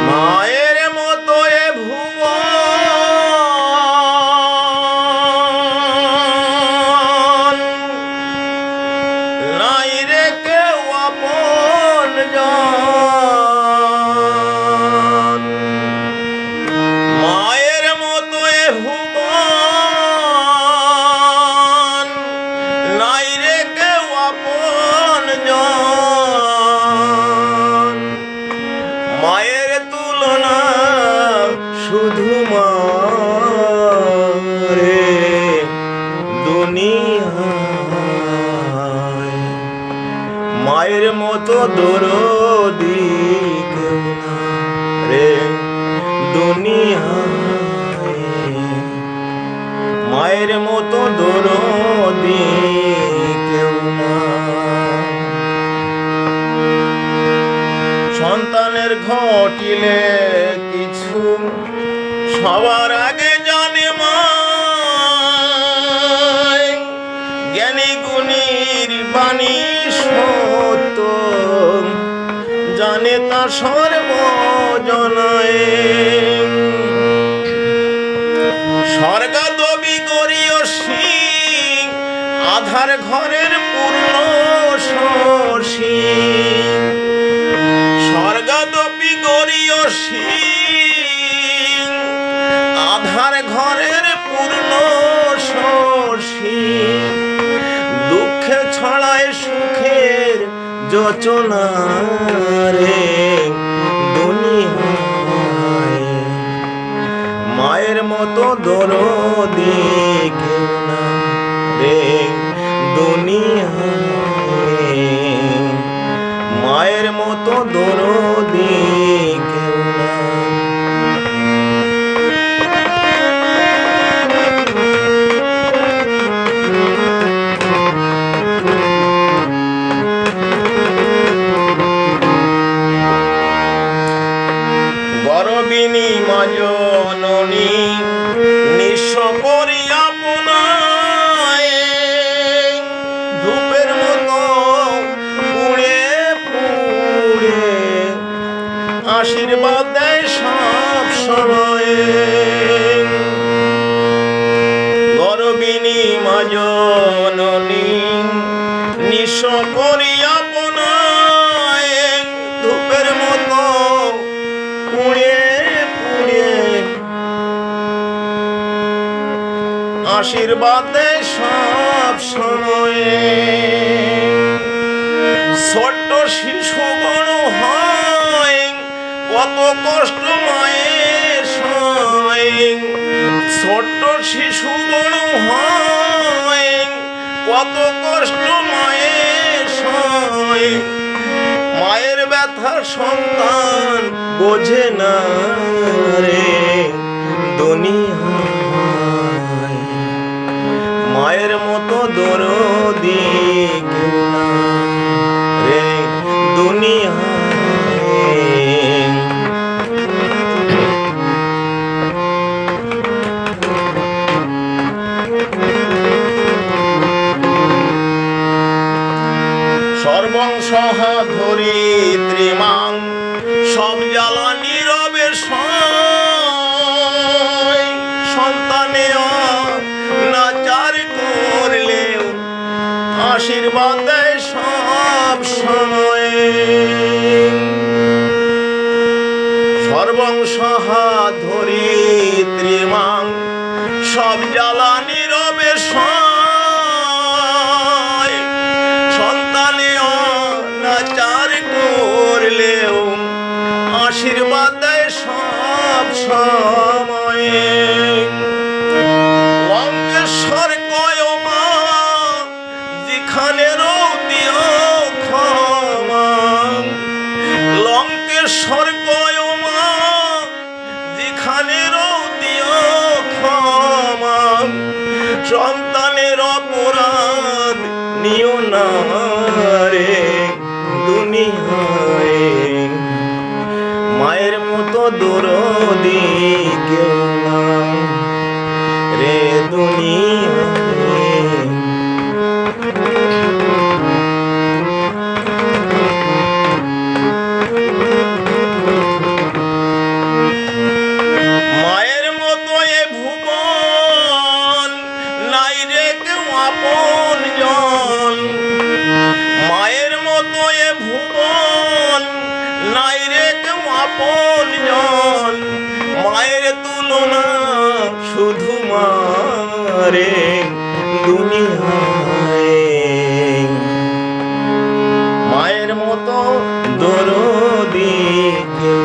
মায়ের মতো এ ভুবন নাই রে কেউ আপনজন। মায়ের মতো এ ভুবন নাই রে কেউ আপনজন। মায়ের তুলনা শুধু মারে দুনিয়ায়, মায়ের মতো দরদি কেউ না রে দুনিয়ায়, মায়ের মতো দরদি কেউ না। সন্তানের ঘটিলে কিছু সবার আগে জানে মা, জ্ঞানী গুণীর বাণী সত্য জানে তা সর্বজনায়। স্বর্গাদবি করিও সিং আধার ঘরের পূর্ণ শশী, স্বর্গাদপি গরিয় সিং আধার ঘরের পূর্ণ শশী, দুঃখে ছড়ায় সুখের যোচনা রে দুনিয়ায়, মায়ের মতো দরদি কেউ না রে দুনিয়ায়, মায়ের মতো দরদি কেউ না। গরবিনী মা জননী নিঃস্ব করি আপনায়, ধূপের মতো পুড়ে পুড়ে আশীর্বাদ দেয় সব সময়। গরবিনী মা জননী নিঃস্ব করি আপনায়, ধূপের মতো পুড়ে পুড়ে আশীর্বাদ দেয় সব সময়ে। ছোট্ট শিশু বড় হয় কত কষ্ট মায়ের সয়, ছোট্ট শিশু বড় হয় কত কষ্ট মায়ের সয়, মায়ের ব্যথা সন্তান বোঝে না রে দুনিয়ায়, মায়ের মতো দরদি কেউ না রে দুনিয়ায়। সর্বংসহা ধরিত্রীমাং সব জ্বালা নীরবে সয়, সন্তানে নাচার করলেও আশীর্বাদ দেয় সব সময়। সর্বংসহা ধরিত্রীমাং সব জ্বালা নীরবে সয়, সন্তানে অনাচার করলেও আশীর্বাদ দেয় সব সময়ে। লঙ্কেশ্বর কয় মা যেখানে দিও ক্ষমা, লঙ্কেশ্বর কয় মা যেখানে দিও ক্ষমা, সন্তানের অপরাধ নিও না রে দুনিয়ায়, মায়ের মতো দরদি কেউ না রে দুনিয়ায়। আপন জন, মায়ের মতো এ ভুবন নাই রে কেউ আপন জন, মায়ের তুলনা শুধু মারে দুনিয়ায়, মায়ের মতো দরদি কেউ